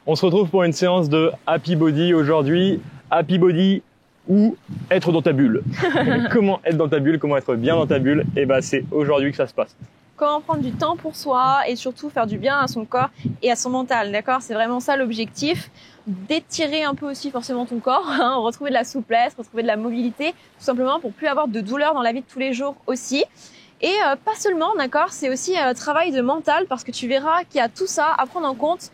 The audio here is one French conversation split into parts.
On se retrouve pour une séance de Happy Body aujourd'hui. Happy Body ou être dans ta bulle. Comment être dans ta bulle, comment être bien dans ta bulle, et ben c'est aujourd'hui que ça se passe. Comment prendre du temps pour soi et surtout faire du bien à son corps et à son mental, d'accord? C'est vraiment ça l'objectif, d'étirer un peu aussi forcément ton corps, hein, retrouver de la souplesse, retrouver de la mobilité, tout simplement pour plus avoir de douleur dans la vie de tous les jours aussi. Et pas seulement, d'accord, c'est aussi un travail de mental parce que tu verras qu'il y a tout ça à prendre en compte.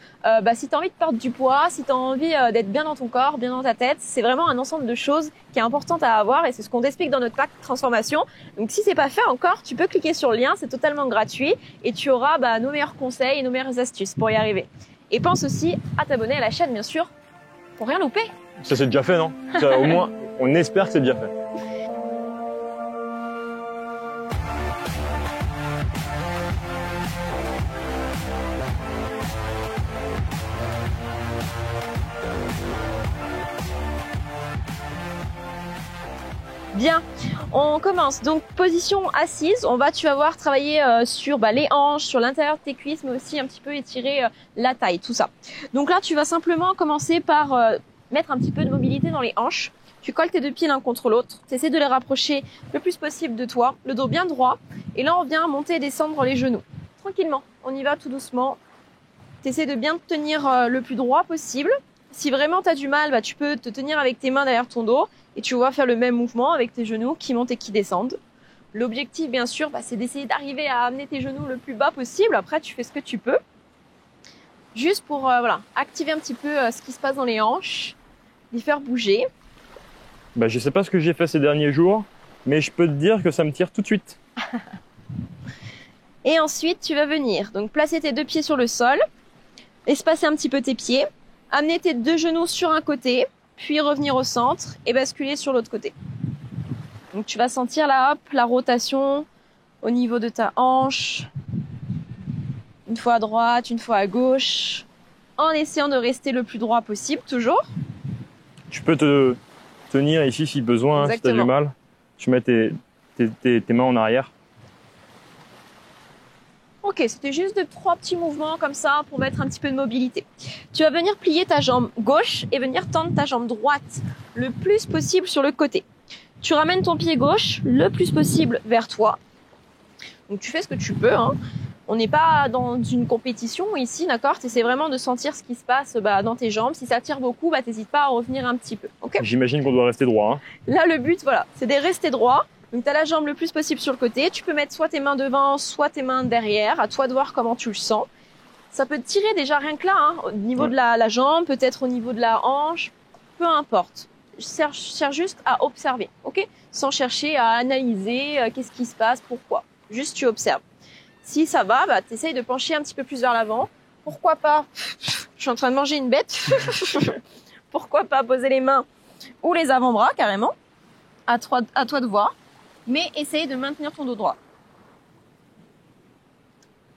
Si tu as envie de perdre du poids, si tu as envie d'être bien dans ton corps, bien dans ta tête, c'est vraiment un ensemble de choses qui est importante à avoir et c'est ce qu'on t'explique dans notre pack transformation. Donc si c'est pas fait encore, tu peux cliquer sur le lien, c'est totalement gratuit et tu auras nos meilleurs conseils et nos meilleures astuces pour y arriver. Et pense aussi à t'abonner à la chaîne, bien sûr, pour rien louper. Ça c'est déjà fait, non? Ça, au moins, on espère que c'est déjà fait. Bien, on commence. Donc position assise, tu vas voir travailler sur les hanches, sur l'intérieur de tes cuisses, mais aussi un petit peu étirer la taille, tout ça. Donc là, tu vas simplement commencer par mettre un petit peu de mobilité dans les hanches. Tu colles tes deux pieds l'un contre l'autre, tu essaies de les rapprocher le plus possible de toi, le dos bien droit. Et là, on vient monter et descendre les genoux. Tranquillement, on y va tout doucement. Tu essaies de bien te tenir le plus droit possible. Si vraiment tu as du mal, tu peux te tenir avec tes mains derrière ton dos et tu vas faire le même mouvement avec tes genoux qui montent et qui descendent. L'objectif, bien sûr, c'est d'essayer d'arriver à amener tes genoux le plus bas possible. Après, tu fais ce que tu peux. Juste pour activer un petit peu ce qui se passe dans les hanches, les faire bouger. Je sais pas ce que j'ai fait ces derniers jours, mais je peux te dire que ça me tire tout de suite. Et ensuite, tu vas venir donc placer tes deux pieds sur le sol, espacer un petit peu tes pieds, amener tes deux genoux sur un côté, puis revenir au centre et basculer sur l'autre côté. Donc tu vas sentir là, la rotation au niveau de ta hanche, une fois à droite, une fois à gauche, en essayant de rester le plus droit possible, toujours. Tu peux te tenir ici si besoin, si tu as du mal. Tu mets tes mains en arrière. Ok, c'était juste de 3 petits mouvements comme ça pour mettre un petit peu de mobilité. Tu vas venir plier ta jambe gauche et venir tendre ta jambe droite le plus possible sur le côté. Tu ramènes ton pied gauche le plus possible vers toi. Donc tu fais ce que tu peux, hein. On n'est pas dans une compétition ici, d'accord? Tu essaies vraiment de sentir ce qui se passe dans tes jambes. Si ça tire beaucoup, t'hésites pas à revenir un petit peu. Okay. J'imagine qu'on doit rester droit. Hein. Là, le but, c'est de rester droit. Donc, tu as la jambe le plus possible sur le côté. Tu peux mettre soit tes mains devant, soit tes mains derrière. À toi de voir comment tu le sens. Ça peut te tirer déjà rien que là, hein, au niveau de la jambe, peut-être au niveau de la hanche. Peu importe. Cherche juste à observer, ok? Sans chercher à analyser qu'est-ce qui se passe, pourquoi. Juste tu observes. Si ça va, tu essayes de pencher un petit peu plus vers l'avant. Pourquoi pas? Je suis en train de manger une bête. Pourquoi pas poser les mains ou les avant-bras carrément? À toi de voir. Mais essaye de maintenir ton dos droit.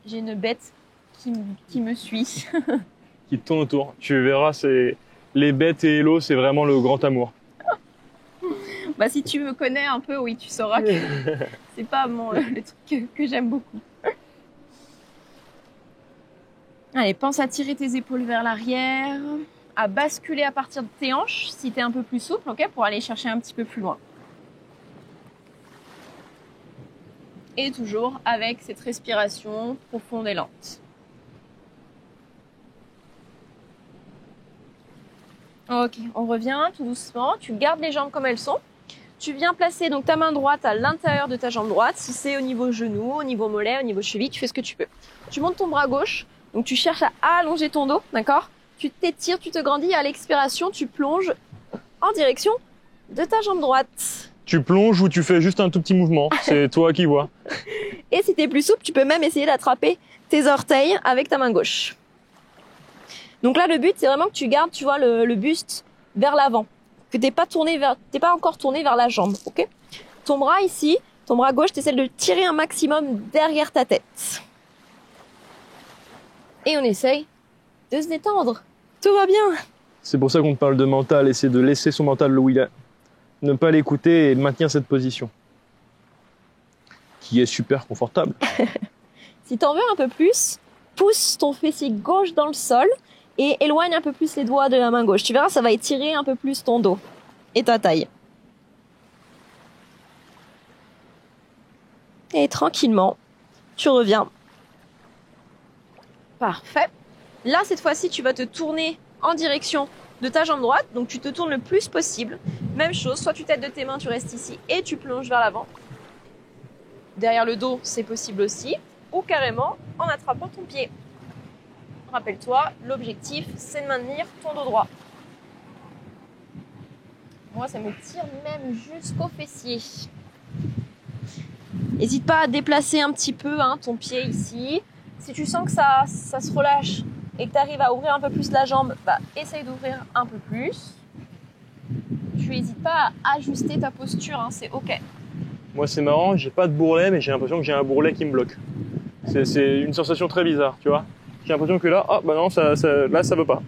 J'ai une bête qui me suit. Qui tourne autour. Tu verras, les bêtes et l'eau, c'est vraiment le grand amour. Si tu me connais un peu, oui, tu sauras que c'est pas le truc que j'aime beaucoup. Allez, pense à tirer tes épaules vers l'arrière, à basculer à partir de tes hanches si tu es un peu plus souple, ok, pour aller chercher un petit peu plus loin. Et toujours avec cette respiration profonde et lente. Ok, on revient tout doucement. Tu gardes les jambes comme elles sont. Tu viens placer donc ta main droite à l'intérieur de ta jambe droite. Si c'est au niveau genou, au niveau mollet, au niveau cheville, tu fais ce que tu peux. Tu montes ton bras gauche. Donc tu cherches à allonger ton dos, d'accord? Tu t'étires, tu te grandis. À l'expiration, tu plonges en direction de ta jambe droite. Tu plonges ou tu fais juste un tout petit mouvement. C'est toi qui vois. Et si t'es plus souple, tu peux même essayer d'attraper tes orteils avec ta main gauche. Donc là, le but, c'est vraiment que tu gardes, tu vois, le buste vers l'avant. Que t'es pas encore tourné vers la jambe, ok? Ton bras ici, ton bras gauche, t'essaies de le tirer un maximum derrière ta tête. Et on essaye de se détendre. Tout va bien. C'est pour ça qu'on te parle de mental, essayer de laisser son mental là où il est. Ne pas l'écouter et maintenir cette position. Qui est super confortable. Si t'en veux un peu plus, pousse ton fessier gauche dans le sol Et éloigne un peu plus les doigts de la main gauche. Tu verras, ça va étirer un peu plus ton dos et ta taille. Et tranquillement, tu reviens. Parfait. Là, cette fois-ci, tu vas te tourner en direction de ta jambe droite. Donc, tu te tournes le plus possible. Même chose, soit tu t'aides de tes mains, tu restes ici et tu plonges vers l'avant. Derrière le dos, c'est possible aussi. Ou carrément en attrapant ton pied. Rappelle-toi, l'objectif, c'est de maintenir ton dos droit. Moi, ça me tire même jusqu'au fessier. N'hésite pas à déplacer un petit peu ton pied ici. Si tu sens que ça se relâche et que tu arrives à ouvrir un peu plus la jambe, essaye d'ouvrir un peu plus. Tu n'hésites pas à ajuster ta posture, c'est ok. Moi, c'est marrant, j'ai pas de bourrelet, mais j'ai l'impression que j'ai un bourrelet qui me bloque. C'est une sensation très bizarre, tu vois. J'ai l'impression que là, non, là, ça veut pas.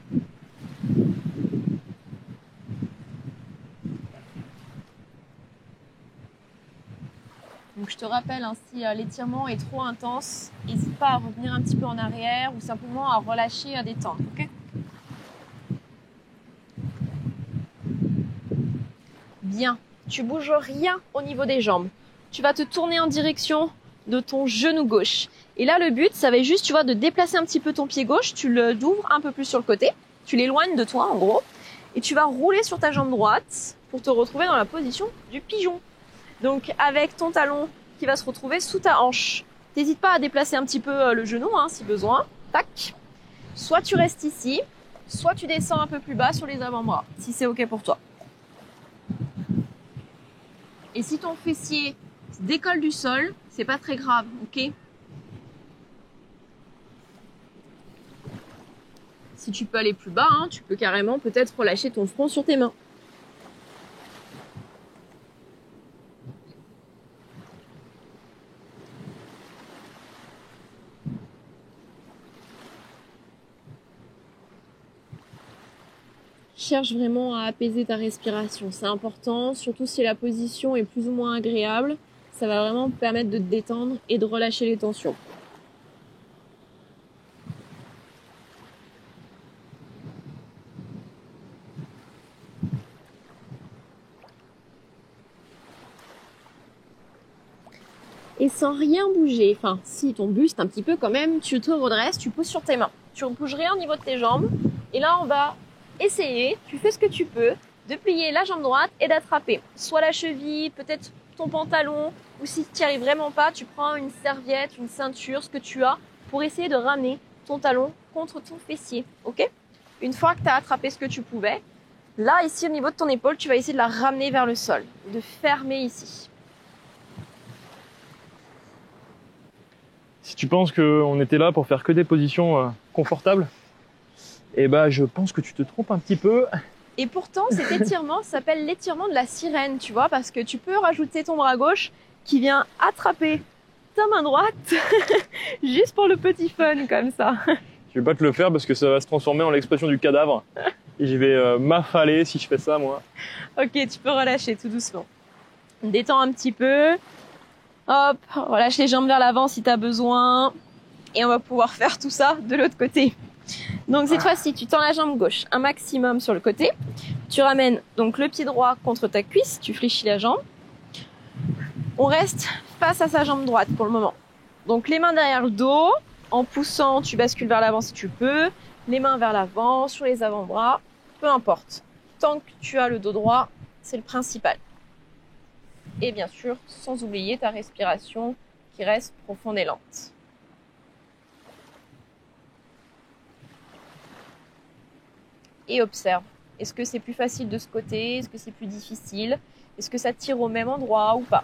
Donc je te rappelle, si l'étirement est trop intense, n'hésite pas à revenir un petit peu en arrière ou simplement à relâcher, à détendre, ok ? Bien, tu bouges rien au niveau des jambes. Tu vas te tourner en direction de ton genou gauche. Et là, le but, ça va être juste, tu vois, de déplacer un petit peu ton pied gauche, tu l'ouvres un peu plus sur le côté, tu l'éloignes de toi, en gros, et tu vas rouler sur ta jambe droite pour te retrouver dans la position du pigeon. Donc, avec ton talon qui va se retrouver sous ta hanche. N'hésite pas à déplacer un petit peu le genou, si besoin. Tac. Soit tu restes ici, soit tu descends un peu plus bas sur les avant-bras, si c'est ok pour toi. Et si ton fessier se décolle du sol, c'est pas très grave, ok ? Si tu peux aller plus bas, tu peux carrément peut-être relâcher ton front sur tes mains. Cherche vraiment à apaiser ta respiration, c'est important, surtout si la position est plus ou moins agréable, ça va vraiment te permettre de te détendre et de relâcher les tensions. Et sans rien bouger, si ton buste un petit peu quand même, tu te redresses, tu poses sur tes mains. Tu ne bouges rien au niveau de tes jambes. Et là, on va essayer, tu fais ce que tu peux, de plier la jambe droite et d'attraper soit la cheville, peut-être ton pantalon, ou si tu n'y arrives vraiment pas, tu prends une serviette, une ceinture, ce que tu as, pour essayer de ramener ton talon contre ton fessier, ok ? Une fois que tu as attrapé ce que tu pouvais, là, ici, au niveau de ton épaule, tu vas essayer de la ramener vers le sol, de fermer ici. Si tu penses qu'on était là pour faire que des positions confortables, je pense que tu te trompes un petit peu. Et pourtant, cet étirement s'appelle l'étirement de la sirène, tu vois, parce que tu peux rajouter ton bras gauche qui vient attraper ta main droite, juste pour le petit fun, comme ça. Je vais pas te le faire parce que ça va se transformer en l'expression du cadavre. Et je vais m'affaler si je fais ça, moi. Ok, tu peux relâcher tout doucement. Détends un petit peu. Hop, relâche les jambes vers l'avant si tu as besoin. Et on va pouvoir faire tout ça de l'autre côté. Donc cette fois-ci, tu tends la jambe gauche un maximum sur le côté. Tu ramènes donc le pied droit contre ta cuisse, tu fléchis la jambe. On reste face à sa jambe droite pour le moment. Donc les mains derrière le dos, en poussant, tu bascules vers l'avant si tu peux. Les mains vers l'avant, sur les avant-bras, peu importe. Tant que tu as le dos droit, c'est le principal. Et bien sûr, sans oublier ta respiration qui reste profonde et lente. Et observe. Est-ce que c'est plus facile de ce côté? Est-ce que c'est plus difficile? Est-ce que ça tire au même endroit ou pas?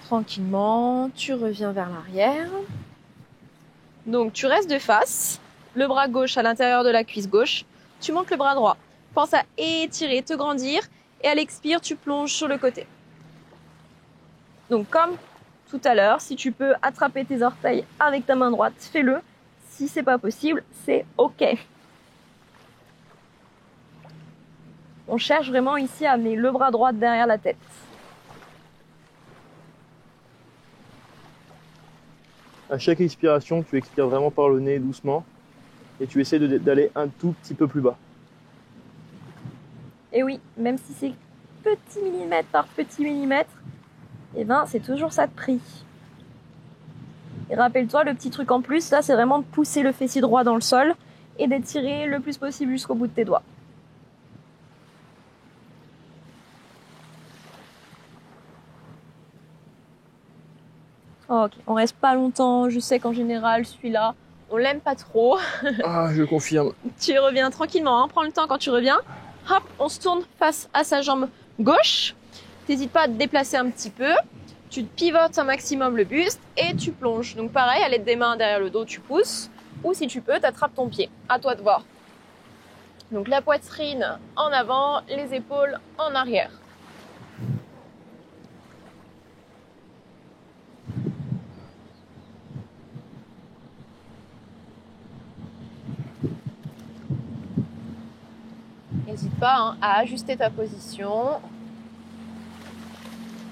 Tranquillement, tu reviens vers l'arrière. Donc tu restes de face, le bras gauche à l'intérieur de la cuisse gauche. Tu montes le bras droit. Pense à étirer, te grandir. Et à l'expire, tu plonges sur le côté. Donc comme tout à l'heure, si tu peux attraper tes orteils avec ta main droite, fais-le. Si c'est pas possible, c'est ok. On cherche vraiment ici à amener le bras droit derrière la tête. À chaque expiration, tu expires vraiment par le nez doucement et tu essaies d'aller un tout petit peu plus bas. Et oui, même si c'est petit millimètre par petit millimètre, eh ben, c'est toujours ça de prix. Et rappelle-toi, le petit truc en plus, là, c'est vraiment de pousser le fessier droit dans le sol et d'étirer le plus possible jusqu'au bout de tes doigts. Ok, on reste pas longtemps. Je sais qu'en général, celui-là, on l'aime pas trop. Ah, je confirme. Tu reviens tranquillement, hein. Prends le temps quand tu reviens. Hop, on se tourne face à sa jambe gauche. T'hésites pas à te déplacer un petit peu. Tu te pivotes un maximum le buste et tu plonges. Donc pareil, à l'aide des mains derrière le dos, tu pousses. Ou si tu peux, t'attrapes ton pied. À toi de voir. Donc la poitrine en avant, les épaules en arrière. N'hésite pas hein, à ajuster ta position.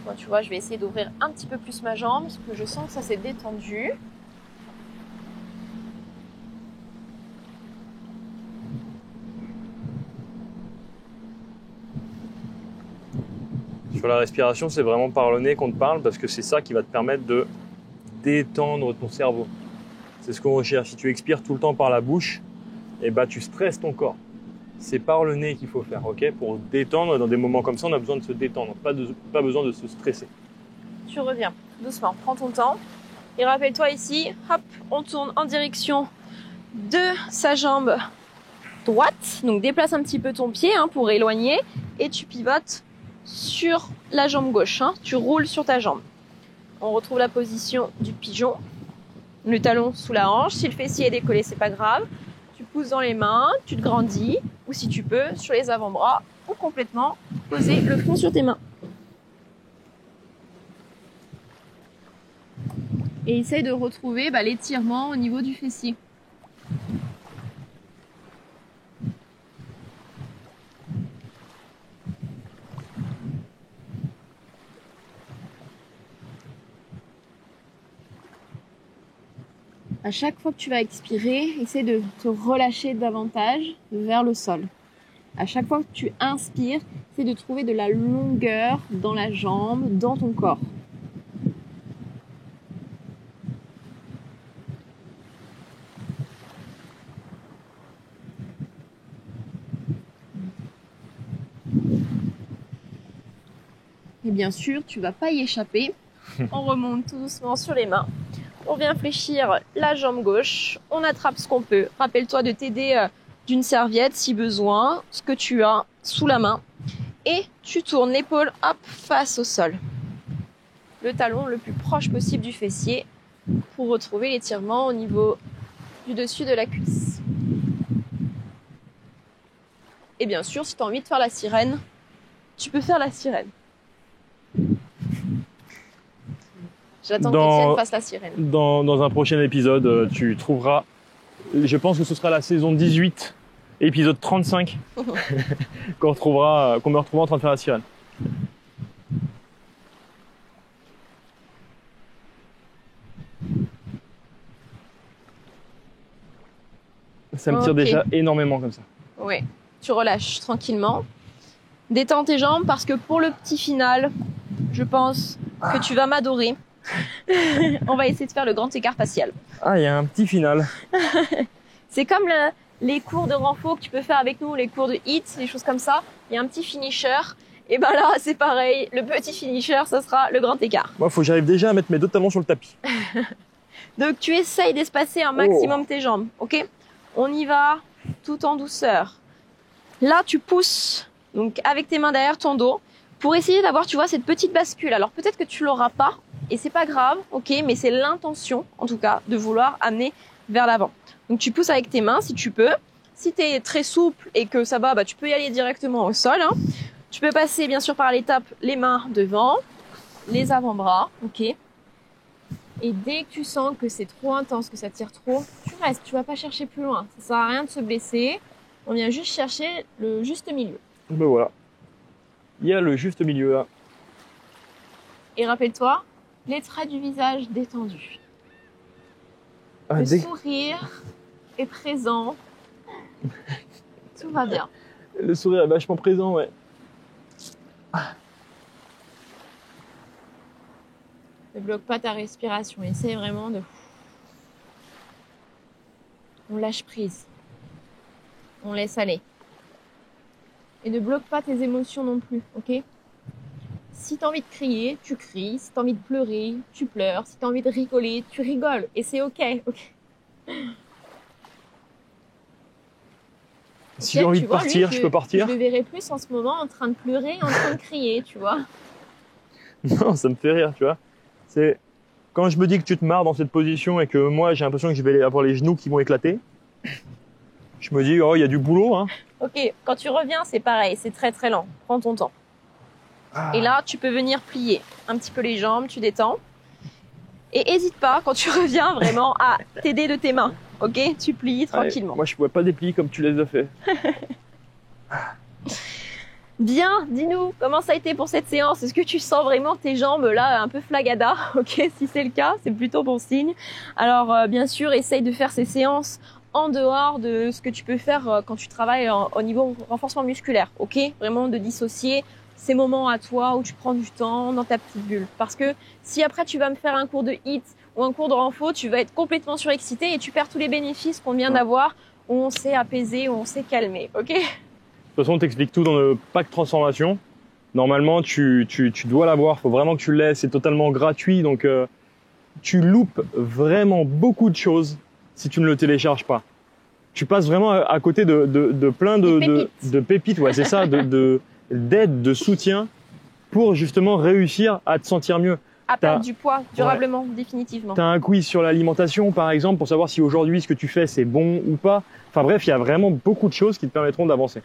Moi, tu vois, je vais essayer d'ouvrir un petit peu plus ma jambe parce que je sens que ça s'est détendu. Sur la respiration, c'est vraiment par le nez qu'on te parle parce que c'est ça qui va te permettre de détendre ton cerveau. C'est ce qu'on recherche. Si tu expires tout le temps par la bouche, eh ben, tu stresses ton corps. C'est par le nez qu'il faut faire, ok? Pour détendre, dans des moments comme ça, on a besoin de se détendre, pas besoin de se stresser. Tu reviens doucement, prends ton temps. Et rappelle-toi ici, hop, on tourne en direction de sa jambe droite. Donc déplace un petit peu ton pied hein, pour éloigner et tu pivotes sur la jambe gauche. Hein. Tu roules sur ta jambe. On retrouve la position du pigeon. Le talon sous la hanche. Si le fessier est décollé, c'est pas grave. Tu pousses dans les mains, tu te grandis. Ou si tu peux, sur les avant-bras ou complètement poser le front sur tes mains. Et essaye de retrouver l'étirement au niveau du fessier. À chaque fois que tu vas expirer, essaie de te relâcher davantage vers le sol. À chaque fois que tu inspires, essaie de trouver de la longueur dans la jambe, dans ton corps. Et bien sûr, tu vas pas y échapper. On remonte tout doucement sur les mains. On vient fléchir la jambe gauche. On attrape ce qu'on peut. Rappelle-toi de t'aider d'une serviette si besoin, ce que tu as sous la main. Et tu tournes l'épaule hop, face au sol. Le talon le plus proche possible du fessier pour retrouver l'étirement au niveau du dessus de la cuisse. Et bien sûr, si tu as envie de faire la sirène, tu peux faire la sirène. J'attends qu'Étienne fasse la sirène. Dans un prochain épisode, tu trouveras, je pense que ce sera la saison 18, épisode 35, qu'on me retrouvera en train de faire la sirène. Ça me tire déjà énormément comme ça. Oui, tu relâches tranquillement. Détends tes jambes parce que pour le petit final, je pense que tu vas m'adorer. On va essayer de faire le grand écart facial. Ah, il y a un petit final. C'est comme les cours de renfo que tu peux faire avec nous, les cours de HIIT, des choses comme ça. Il y a un petit finisher. Et ben là, c'est pareil. Le petit finisher, ça sera le grand écart. Moi, faut que j'arrive déjà à mettre mes deux talons sur le tapis. Donc, tu essayes d'espacer un maximum tes jambes, ok? On y va tout en douceur. Là, tu pousses donc avec tes mains derrière ton dos pour essayer d'avoir, tu vois, cette petite bascule. Alors, peut-être que tu l'auras pas. Et c'est pas grave, ok, mais c'est l'intention, en tout cas, de vouloir amener vers l'avant. Donc tu pousses avec tes mains si tu peux. Si tu es très souple et que ça va, tu peux y aller directement au sol. Hein. Tu peux passer bien sûr par l'étape les mains devant, les avant-bras, ok. Et dès que tu sens que c'est trop intense, que ça tire trop, tu restes, tu vas pas chercher plus loin. Ça sert à rien de se blesser. On vient juste chercher le juste milieu. Ben voilà. Il y a le juste milieu là. Et rappelle-toi, les traits du visage détendus. Ah, Le sourire est présent. Tout va bien. Le sourire est vachement présent, ouais. Ne bloque pas ta respiration. Essaye vraiment de... On lâche prise. On laisse aller. Et ne bloque pas tes émotions non plus, ok? Si tu as envie de crier, tu cries. Si tu as envie de pleurer, tu pleures. Si tu as envie de rigoler, tu rigoles. Et c'est ok. Si j'ai envie de partir, je peux partir. Je le verrai plus en ce moment en train de pleurer, en train de crier, tu vois. Non, ça me fait rire, tu vois. C'est quand je me dis que tu te marres dans cette position et que moi j'ai l'impression que je vais avoir les genoux qui vont éclater. Je me dis, oh, il y a du boulot, hein. Ok, quand tu reviens, c'est pareil, c'est très très lent. Prends ton temps. Et là, tu peux venir plier un petit peu les jambes, tu détends. Et hésite pas, quand tu reviens, vraiment à t'aider de tes mains. Ok, tu plies tranquillement. Allez, moi, je ne pouvais pas déplier comme tu les as fait. Bien, dis-nous, comment ça a été pour cette séance? Est-ce que tu sens vraiment tes jambes là un peu flagada? Ok, si c'est le cas, c'est plutôt bon signe. Alors, bien sûr, essaye de faire ces séances en dehors de ce que tu peux faire quand tu travailles au niveau renforcement musculaire. Ok, vraiment de dissocier ces moments à toi où tu prends du temps dans ta petite bulle. Parce que si après tu vas me faire un cours de HIIT ou un cours de renfo, tu vas être complètement surexcité et tu perds tous les bénéfices qu'on vient d'avoir où on s'est apaisé, où on s'est calmé. Ok? De toute façon, on t'explique tout dans le pack transformation. Normalement, tu dois l'avoir. Il faut vraiment que tu l'aies. C'est totalement gratuit. Donc, tu loupes vraiment beaucoup de choses si tu ne le télécharges pas. Tu passes vraiment à côté de plein de pépites. Ouais, c'est ça, d'aide, de soutien pour justement réussir à te sentir mieux. À perdre du poids durablement, définitivement. Tu as un quiz sur l'alimentation, par exemple, pour savoir si aujourd'hui ce que tu fais c'est bon ou pas. Enfin bref, il y a vraiment beaucoup de choses qui te permettront d'avancer.